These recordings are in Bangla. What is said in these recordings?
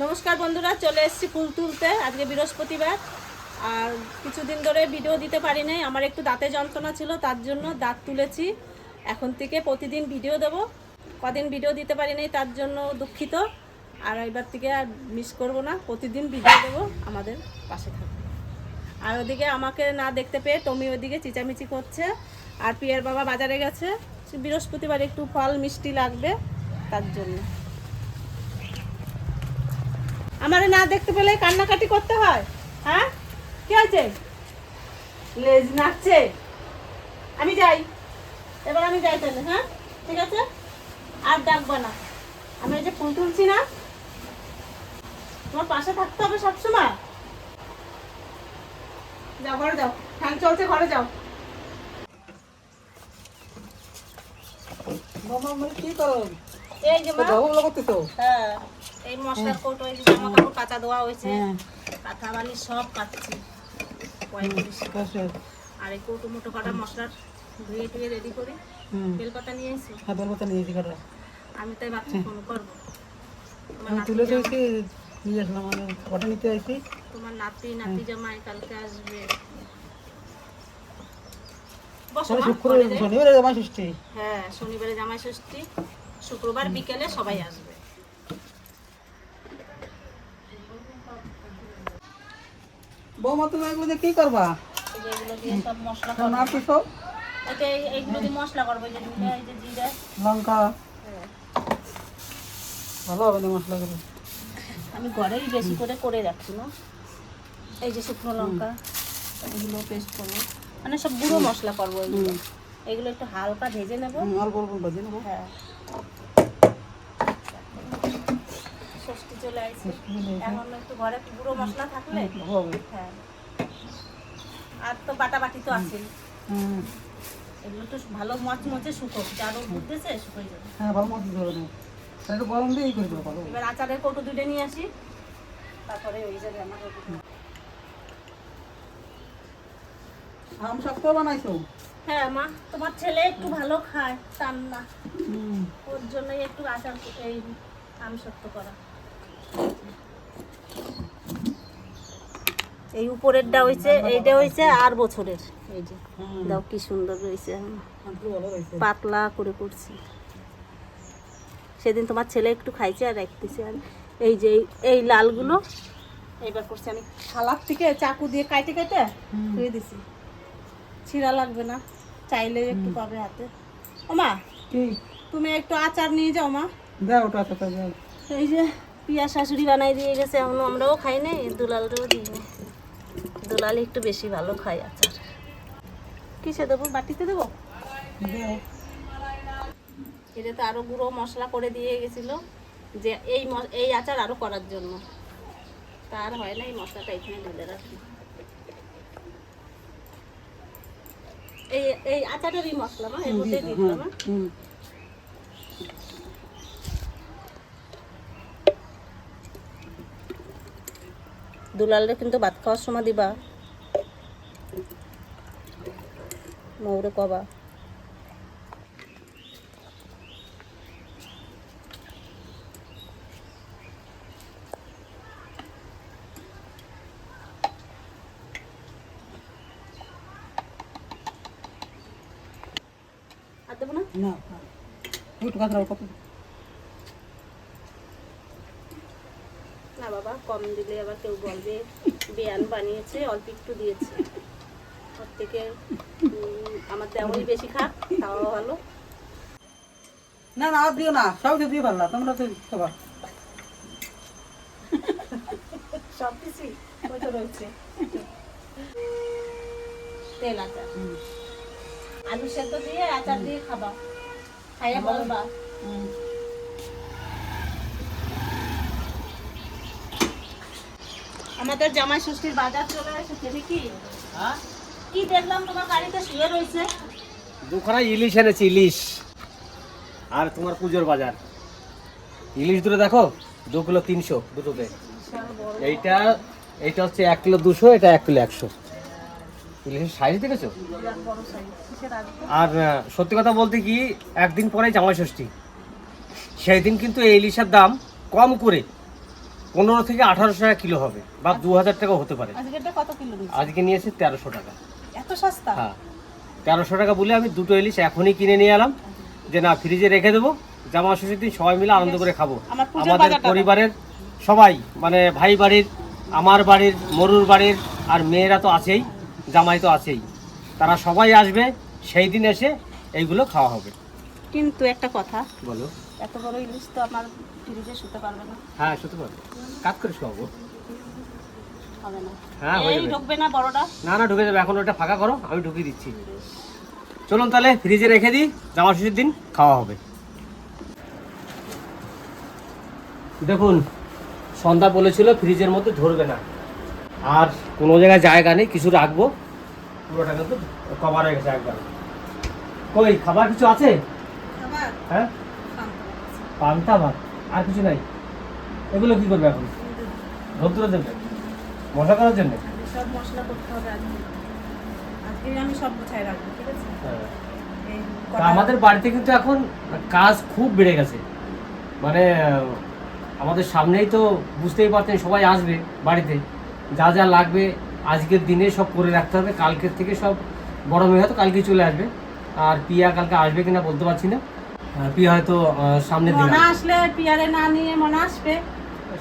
নমস্কার বন্ধুরা, চলে এসেছি ফুল তুলতে। আজকে বৃহস্পতিবার, আর কিছুদিন ধরে ভিডিও দিতে পারি নাই। আমার একটু দাঁতে যন্ত্রণা ছিল, তার জন্য দাঁত তুলেছি। এখন থেকে প্রতিদিন ভিডিও দেব। কদিন ভিডিও দিতে পারি নাই, তার জন্য দুঃখিত। আর এবার থেকে আর মিস করব না, প্রতিদিন ভিডিও দেব। আমাদের পাশে থাকবে। আর ওদিকে আমাকে না দেখতে পেয়ে টমি ওদিকে চিচামিচি করছে। আর পিয়ার বাবা বাজারে গেছে, বৃহস্পতিবার একটু ফল মিষ্টি লাগবে, তার জন্য। আমারে না দেখতে পেলে কান্নাকাটি করতে হয়? হ্যাঁ, কি হয়েছে? লেজ নাচছে। আমি যাই, এবার আমি যাই তাহলে। হ্যাঁ, ঠিক আছে, আর ডাকবো না। আমি এই যে ফুল তুলছি না, তোমার পাশে থাকতে হবে সবসময়। যাও ঘরে যাও, ফ্যান চলছে, ঘরে যাও। কি করো? এই যে মা, করতেছো? হ্যাঁ, এই মশলার কৌটো, এই যে জামা কাপড় কাঁচা ধোয়া হয়েছে, কাঁথা বালি সব কাটছি। আর এই কৌটো মোটো কাটা মশলার ধুয়ে টুয়ে রেডি করি। বেলপাতা নিয়ে এসেছি। হ্যাঁ, বেলপাতা নিয়েছি কাটা। আমি তাই ভাবছি ফোন করবো। আমি তুলে দিয়েছি, নিয়ে আসলাম। আমি কটা নিতে আসি। তোমার নাতি জামাই কালকে আসবে। বসো মা, শুক্রবার শনিবারে জামাই ষষ্ঠী। হ্যাঁ, শনিবারে জামাই ষষ্ঠী, শুক্রবার বিকেলে সবাই আসবে। বৌমা, তুমি এগুলো দিয়ে কি করবা? এই যে এগুলো দিয়ে সব মশলা করবো। না পিসো, এটা এইগুলো দিয়ে মশলা করবো। এই যে দুটো, এই যে জিরে, লঙ্কা। ভালো হবে না মশলাগুলো? আমি ঘরেই বেশি করে করে রাখছি না। এই যে শুকনো লঙ্কা, এগুলো পেস্ট করবো, মানে সব গুঁড়ো মশলা করবো। এগুলো এগুলো একটু হালকা ভেজে নেবো। অল্প অল্প ভেজে নেবো। হ্যাঁ, ষষ্ঠী চলে আসছে, এখন একটু ঘরে গুঁড়ো মশলা থাকলে হবে। হ্যাঁ, আর তো বাটাবাটি তো আছে। এগুলো তো ভালো মচমচে শুকো, আরো বুঝতেছে শুকিয়ে যাবে। হ্যাঁ, ভালো মতো ধরে নেবো। একটু গরম দিয়ে করে দেবো। ভালো। এবার আচারের কৌটো দুটো নিয়ে আসি, তারপরে ওই যাবে আমার। আম শক্ত বানাইছো? হ্যাঁ মা, তোমার ছেলে একটু ভালো খায়, টান না, ওর জন্যই একটু আচার এই আম শক্ত করা। এই উপরেরটা হয়েছে, এইটা হয়েছে আর বছরের। এই যে দাও, কি সুন্দর রয়েছে, পাতলা করে করছি। সেদিন তোমার ছেলে একটু খাইছে আর রাখতেছে। আর এই যে এই লালগুলো এইবার করছি আমি থালার থেকে চাকু দিয়ে কাটে কেটে ধুয়ে দিছি। ছিঁড়া লাগবে না, চাইলে একটু পাবে হাতে। ও মা, তুমি একটু আচার নিয়ে যাও মা। দাও ওটা আচারটা দাও। এই যে পিয়া শাশুড়ি বানাই দিয়ে গেছে, এখনো আমরাও খাই নাই, দুলালটাও দিই না। দুলাল একটু বেশি ভালো খাই আচার। কিসে দেবো? বাটিতে দেবো? এটা তো আরো গুঁড়ো মশলা করে দিয়ে গেছিল যে এই আচার আরো করার জন্য, তার হয় না। এই মশলাটা এখানে ঢেলে রাখি। এই আচারেরই মশলা মা, এর মধ্যে দিয়ে দিলাম। দুলালে কিন্তু ভাত খাওয়ার সময় দিবা, মৌরে কবা। আর দেবো না? না, একটু কাঁচা কত? না বাবা, কম দিলে আবার কেউ বলবে বেয়ান বানিয়েছে, অল্প একটু দিয়েছে। ওর থেকে আমার দেওয়াই বেশি খাক, তাও ভালো। না না, আর দিও না, সব দিয়ে ভালো। তোমরা তো খাবা সব কিছুই ওই তো রয়েছে। তেল আচার, আলু সেদ্ধ দিয়ে আচার দিয়ে খাবা, খাইয়া বলবা। আমাদের জামাই ষষ্ঠীর বাজার চলে এসেছে নাকি? কি দেখলাম তোমার গাড়িতে শুয়ে রয়েছে? দুখানা ইলিশ এনেছি, ইলিশ। আর তোমার পুজোর বাজার ইলিশ দুটো দেখো, 2 কিলো 300 দুটোতে। এইটা হচ্ছে 1 কিলো 200, এটা 1 কিলো 100। ইলিশের সাইজ দেখেছো? আর সত্যি কথা বলতে কি, একদিন পরে জামাই ষষ্ঠী, সেই দিন কিন্তু এই ইলিশের দাম কম করে 15 থেকে 1800 টাকা কিলো হবে বা 2000 টাকাও হতে পারে। আজকে এটা কত কিলো নিচ্ছে? আজকে নিয়েছে 1300 টাকা। এত সস্তা? হ্যাঁ 1300 টাকা বলে আমি দুটো ইলিশ এখনই কিনে নিয়ে এলাম, যে না ফ্রিজে রেখে দেবো, জামা ষষ্ঠীর দিন সবাই মিলে আনন্দ করে খাবো। আমার পুজোর আমাদের বাজারটা দাও। পরিবারের সবাই, মানে ভাই বাড়ির, আমার বাড়ির, মরুর বাড়ির, আর মেয়েরা তো আছেই, জামাই তো আছেই, তারা সবাই আসবে, সেই দিন এসে এইগুলো খাওয়া হবে। কিন্তু একটা কথা, বলো। এত বড় ইলিশ তো আমার ফ্রিজে শুতে পারবে না। হ্যাঁ শুতে পারবে, কাজ করে শোয়াবো। হবে না? হ্যাঁ হয়ে এই যাবে। ঢুকবে না বড়টা? না না ঢুকে যাবে, এখন ওটা ফাঁকা করো, আমি ঢুকিয়ে দিচ্ছি। চলুন তাহলে ফ্রিজে রেখে দিই, জামা ষষ্ঠীর দিন খাওয়া হবে। দেখুন সন্ধ্যা বলেছিল ফ্রিজের মধ্যে ধরবে না, আর কোনো জায়গায় জায়গা নেই, কিছু রাখবো, পুরোটা কিন্তু কভার হয়ে গেছে একবার। কই খাবার কিছু আছে? খাবার হ্যাঁ পান্তা ভাত, আর কিছু নাই। এগুলো কি করবে এখন? রোদ্দুরে দেবে মশলা করার জন্য? সব মশলা করতে হবে আজকে। আজকে আমি সব গুছাই রাখবো, ঠিক আছে? হ্যাঁ। এই তা কটা- আমাদের বাড়িতে কিন্তু এখন কাজ খুব বেড়ে গেছে, মানে আমাদের সামনেই তো বুঝতেই পারছেন সবাই আসবে বাড়িতে, যা যা লাগবে আজকের দিনে সব করে রাখতে হবে, কালকের থেকে সব বড় মেয়ে হয়তো কালকে চলে আসবে, আর পিয়া কালকে আসবে কিনা বলতে পারছি না, পিয়া হয়তো সামনের দিন মনা আসবে। আসলে পিয়ারে না নিয়ে মনা আসবে।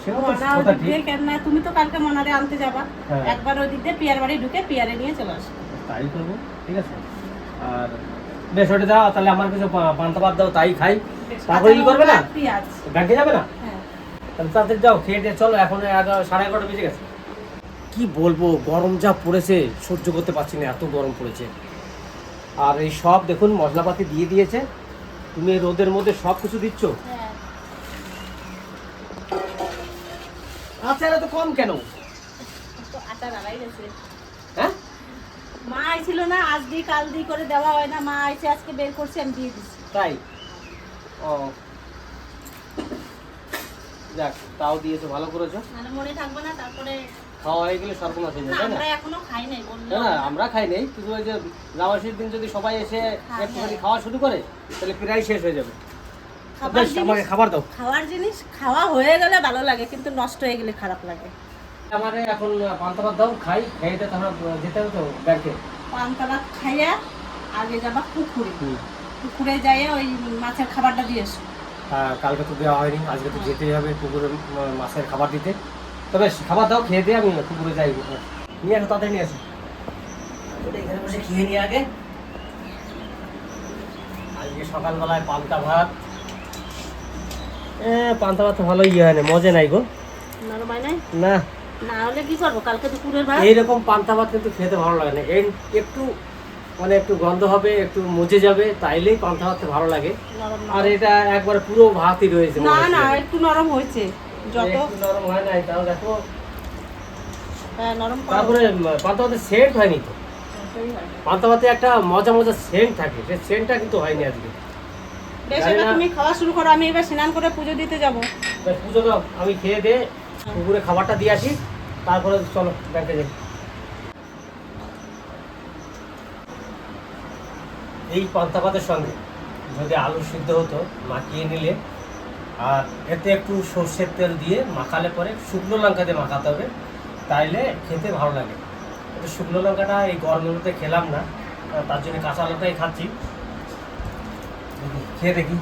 সেও তো মনা ওই কথা দিক ঠিক, দিয়ে কেন না, তুমি তো কালকে মনারে আনতে যাবা, হ্যাঁ। একবার ওই দিক দিয়ে পিয়ার বাড়ি ঢুকে পিয়ারে নিয়ে চলে আসবে। তাই করবো, ঠিক আছে। আর বেশ ওটা দাও, তাহলে আমার কিছু পান্তা ভাত দাও, তাই খাই। বেশ, তারপরে কি কাঁচা করবে না? লঙ্কা, পেঁয়াজ। ব্যাংকে যাবে না? হ্যাঁ। তাহলে তাড়াতাড়ি যাও, খেয়ে দিয়ে চলো, এখন 11:30 বেজে গেছে। কি বলবো, গরম যা পড়েছে সহ্য করতে পারছি না, এত গরম পড়েছে। আর এই সব দেখুন মশলাপাতি দিয়ে দিয়েছে, তুমি এই রোদের মধ্যে সব কিছু দিচ্ছ, হ্যাঁ। আচ্ছা এত কম কেন? তো আটা লাগাই গেছে। হ্যাঁ মা আইছিল না, আজ দি কাল দি করে দেওয়া হয় না, মা আইছে আজকে বের করছে, আমি দিয়ে দিচ্ছি। তাই? ও যাক, তাও দিয়েছো, ভালো করেছো। মানে মনে থাকবে না, তারপরে খাওয়া হয়ে গেলে সর্বনাশ হয়ে না, যাবে, তাই না? আমরা এখনো খাই নাই বললো। না না আমরা খাই নেই, কিন্তু ওই যে জামাষীর দিন যদি সবাই এসে একটুখানি খাওয়া শুরু করে তাহলে প্রায় শেষ হয়ে যাবে। খাবার বেশ, আমাকে জিনিস, খাবার দাও। খাওয়ার জিনিস খাওয়া হয়ে গেলে ভালো লাগে, কিন্তু নষ্ট হয়ে গেলে খারাপ লাগে। আমারে এখন পান্তা ভাত দাও, খাই, খেয়ে দিয়ে তারপর যেতে হবে তো ব্যাংকে। পান্তা ভাত খাইয়া আগে যাবা পুকুরে, পুকুরে যাইয়া ওই মাছের খাবারটা দিয়ে এসো। হ্যাঁ কালকে তো দেওয়া হয়নি, আজকে তো যেতেই হবে পুকুরে মাছের খাবার দিতে। তবে খাবার দাও, খেয়ে দিয়ে আমি পুকুরে যাই, নিয়ে আসো, তাড়াতাড়ি নিয়ে আসো। এখানে বসে খেয়ে নিয়ে আগে। আজকে সকালবেলায় পান্তা ভাত, পান্তা ভাত তো ভালো ইয়ে হয় না, মজা নাই গো। নরমাই নাই, না না হলে কি করবো, কালকে দুপুরের ভাত। এইরকম পান্তা ভাত কিন্তু খেতে ভালো লাগে না, এই একটু মানে একটু গন্ধ হবে, একটু মজে যাবে, তাইলেই পান্তা ভাত ভালো লাগে। নরম আর এটা একবারে পুরো ভাতই রয়েছে না, মনে হচ্ছে। না একটু নরম হয়েছে, যত একটু নরম হয় নাই, তাও দেখো। হ্যাঁ, নরম করা তারপরে পান্তা ভাতের সেন্ট হয়নি তো, হতেই হয়। পান্তা ভাতে একটা মজা মজা সেন্ট থাকে, সেই সেন্টটা কিন্তু হয়নি আজকে। বেশ, জানি এবার না। তুমি খাওয়া শুরু করো, আমি এবার স্নান করে পুজো দিতে যাবো। বেশ, পুজো দাও, আমি খেয়ে দিয়ে পুকুরে খাবারটা দিয়ে আসি, তারপরে চলো ব্যাংকে যাই। এই পান্তা ভাতের সঙ্গে যদি আলু সিদ্ধ হতো মাখিয়ে নিলে, আর এতে একটু সর্ষের তেল দিয়ে মাখালে পরে শুকনো লঙ্কা দিয়ে মাখাতে হবে, তাইলে খেতে ভালো লাগে। কিন্তু শুকনো লঙ্কাটা এই গরমের মধ্যে খেলাম না, তার জন্য কাঁচা লঙ্কাই খাচ্ছি। খেয়ে দেখি।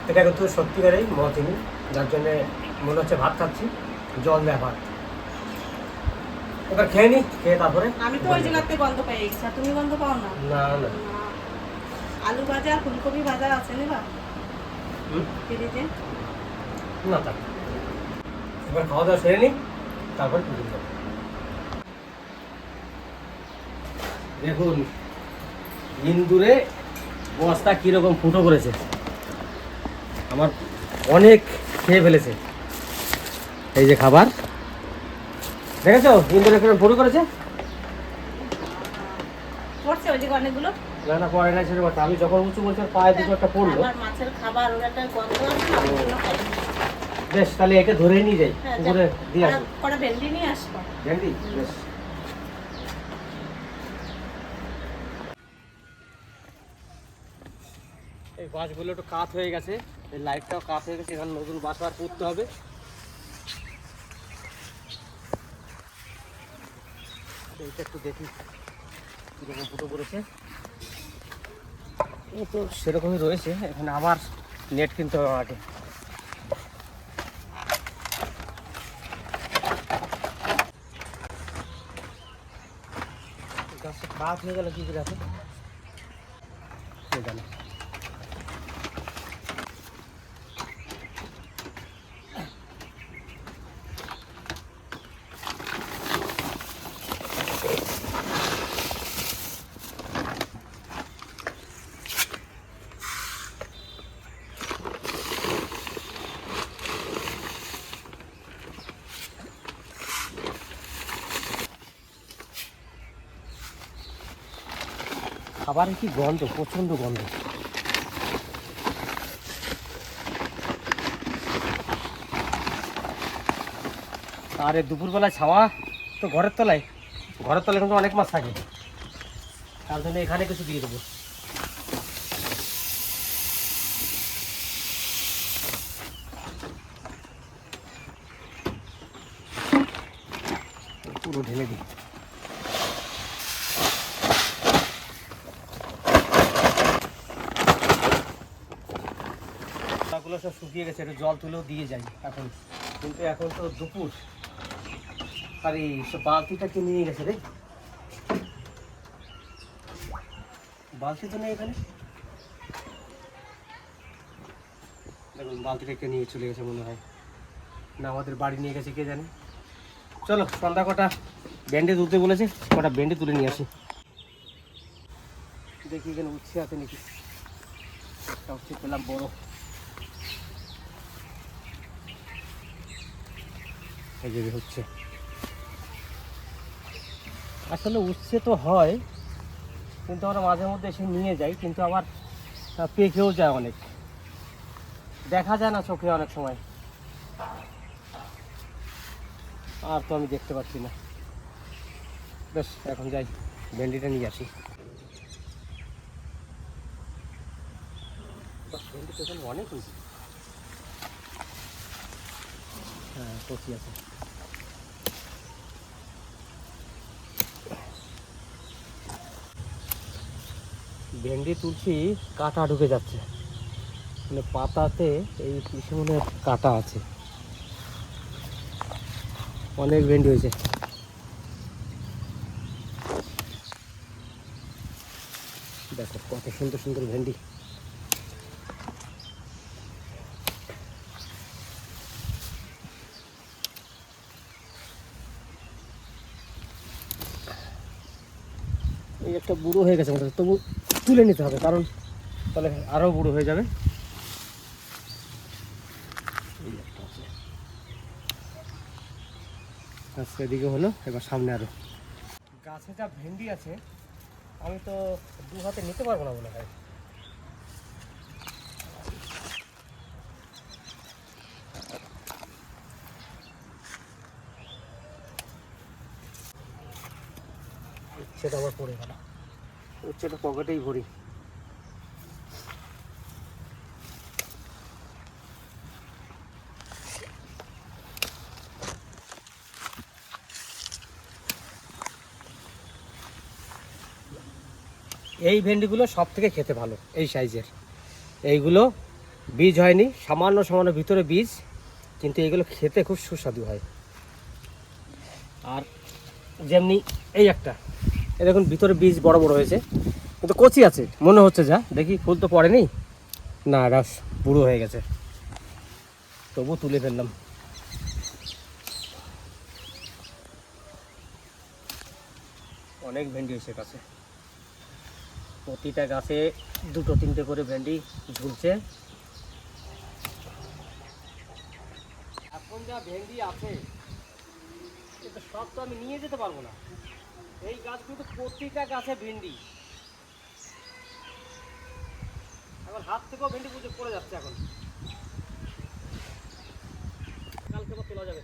এটা কিন্তু সত্যিকারেই মতিনি, যার জন্যে মনে হচ্ছে ভাত খাচ্ছি, জল দেয় ভাত। এবার খেয়ে নি, খেয়ে তারপরে আমি তো ওই জায়গাতে গন্ধ পাই গেছি, আর তুমি গন্ধ পাও না? না না না। আলু ভাজা, ফুলকপি ভাজা আছে না হুম? ফ্রিজে? না থাক, এবার খাওয়া দাওয়া সেরে নি, তারপর পুজো দেবো। দেখুন ইন্দুরে বস্তা কিরকম ফুটো করেছে, আমার অনেক খেয়ে ফেলেছে। এই যে খাবার দেখেছো, ইন্দুরে কিরকম ফুটো করেছে। পড়ছে ওই দিকে অনেকগুলো। না না পরে না, সেটা কথা, আমি যখন উঁচু বলছি পায়ে দুটো একটা পড়লো। আবার মাছের খাবার, ওর একটা গন্ধ আছে না, ওই জন্য খাই। বেশ, তাহলে একে ধরেই নিয়ে যাই, হ্যাঁ, পুকুরে দিয়ে আসি। কটা ভেন্ডি নিয়ে আসবো। ভেন্ডি, বেশ। এই বাঁশগুলো একটু কাত হয়ে গেছে, এই লাইটটাও কাত হয়ে গেছে, এখানে নতুন বাঁশ বার করতে হবে। এইটা একটু দেখি কীরকম ফুটো পড়েছে। এই তো সেরকমই রয়েছে, এখানে আবার নেট কিনতে হবে আমাকে। গাছটা কাত হয়ে গেল কি করে আছে জানি। খাবারের কি গন্ধ, প্রচণ্ড গন্ধ। আর এই দুপুরবেলায় ছাওয়া তো ঘরের তলায় কিন্তু অনেক মাছ থাকে, তার জন্য এখানে কিছু দিয়ে দেবো। পুরো ঢেলে দিই। গুলো সব শুকিয়ে গেছে, একটু জল তুলেও দিয়ে যাই এখন, কিন্তু এখন তো দুপুর। আর এই সব বালতিটাকে নিয়ে গেছে রে, বালতি তো নেই এখানে। দেখুন বালতিটাকে নিয়ে চলে গেছে মনে হয়, না আমাদের বাড়ি নিয়ে গেছে কে জানে। চলো সন্ধ্যা কটা ব্যান্ডে তুলতে বলেছে, কটা ব্যান্ডে তুলে নিয়ে আসি। দেখি এখানে উচ্ছে আছে নাকি, একটা উচ্ছে পেলাম বড়। এই যে হচ্ছে, আসলে উচ্ছে তো হয়, কিন্তু আমরা মাঝে মধ্যে এসে নিয়ে যাই, কিন্তু আবার পেকেও যায় অনেক, দেখা যায় না চোখে অনেক সময়। আর তো আমি দেখতে পাচ্ছি না। বেশ এখন যাই ভেন্ডিটা নিয়ে আসি। ভেন্ডি তো এখানে অনেক হয়েছে। হ্যাঁ কচি আছে। ভেন্ডি তুলছি, কাঁটা ঢুকে যাচ্ছে, মানে পাতাতে এই পিছনে মনে হয় কাঁটা আছে। অনেক ভেন্ডি হয়েছে। দেখো কত সুন্দর সুন্দর ভেন্ডি। এই একটা বুড়ো হয়ে গেছে মনে, তবু তুলে নিতে হবে, কারণ তাহলে আরও বুড়ো হয়ে যাবে। এই একটা আছে, আচ্ছা এদিকে হলো, এবার সামনে আরো গাছে যা ভেন্ডি আছে আমি তো দু হাতে নিতে পারবো না মনে হয়। উচ্ছেটা আবার পড়ে গেল, উচ্ছেটা পকেটেই ভরি। এই ভেন্ডিগুলো সব থেকে খেতে ভালো, এই সাইজের। এইগুলো বীজ হয়নি, সামান্য সামান্য ভিতরে বীজ, কিন্তু এগুলো খেতে খুব সুস্বাদু হয়। আর যেমনি এই একটা, এ দেখুন ভিতরে বীজ বড় বড় হয়েছে, কিন্তু কচি আছে মনে হচ্ছে, যা দেখি ফুল তো পড়েনি, না রস বুড়ো হয়ে গেছে, তবু তুলে ফেললাম। অনেক ভেন্ডি হয়েছে গাছে, প্রতিটা গাছে দুটো তিনটে করে ভেন্ডি ঝুলছে। এখন যা ভেন্ডি আছে কিন্তু সব তো আমি নিয়ে যেতে পারবো না। এই গাছগুলো প্রতিটা গাছে ভেন্ডি, এখন হাত থেকেও ভেন্ডি পুজো পড়ে যাচ্ছে। এখন কালকে আবার তোলা যাবে।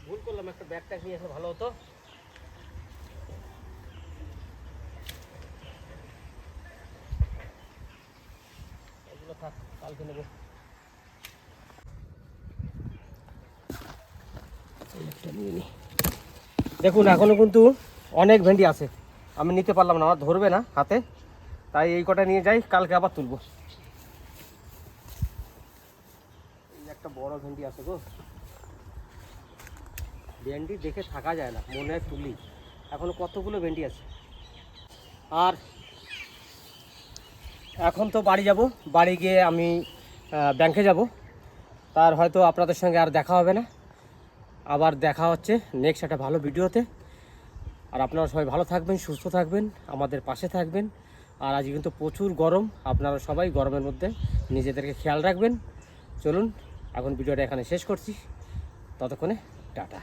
ভুল করলাম, একটা ব্যাগ ট্যাগ নিয়ে আসলে ভালো হতো। থাক, কালকে নেবো। এই একটা নিয়ে নিই। দেখুন এখনো কিন্তু অনেক ভেন্ডি আছে, আমি নিতে পারলাম না, আমার ধরবে না হাতে, তাই এই কটা নিয়ে যাই, কালকে আবার তুলবো। এই একটা বড় ভেন্ডি আছে গো, ভেন্ডি দেখে থাকা যায় না, মনে হয় তুলি। এখনো কতগুলো ভেন্ডি আছে। আর এখন তো বাড়ি যাব, বাড়ি গিয়ে আমি ব্যাংকে যাব, তার হয়তো আপনাদের সঙ্গে আর দেখা হবে না, আবার দেখা হচ্ছে নেক্সট একটা ভালো ভিডিওতে। আর আপনারা সবাই ভালো থাকবেন, সুস্থ থাকবেন, আমাদের পাশে থাকবেন। আর আজ কিন্তু প্রচুর গরম, আপনারা সবাই গরমের মধ্যে নিজেদেরকে খেয়াল রাখবেন। চলুন এখন ভিডিওটা এখানে শেষ করছি, ততক্ষণে টাটা।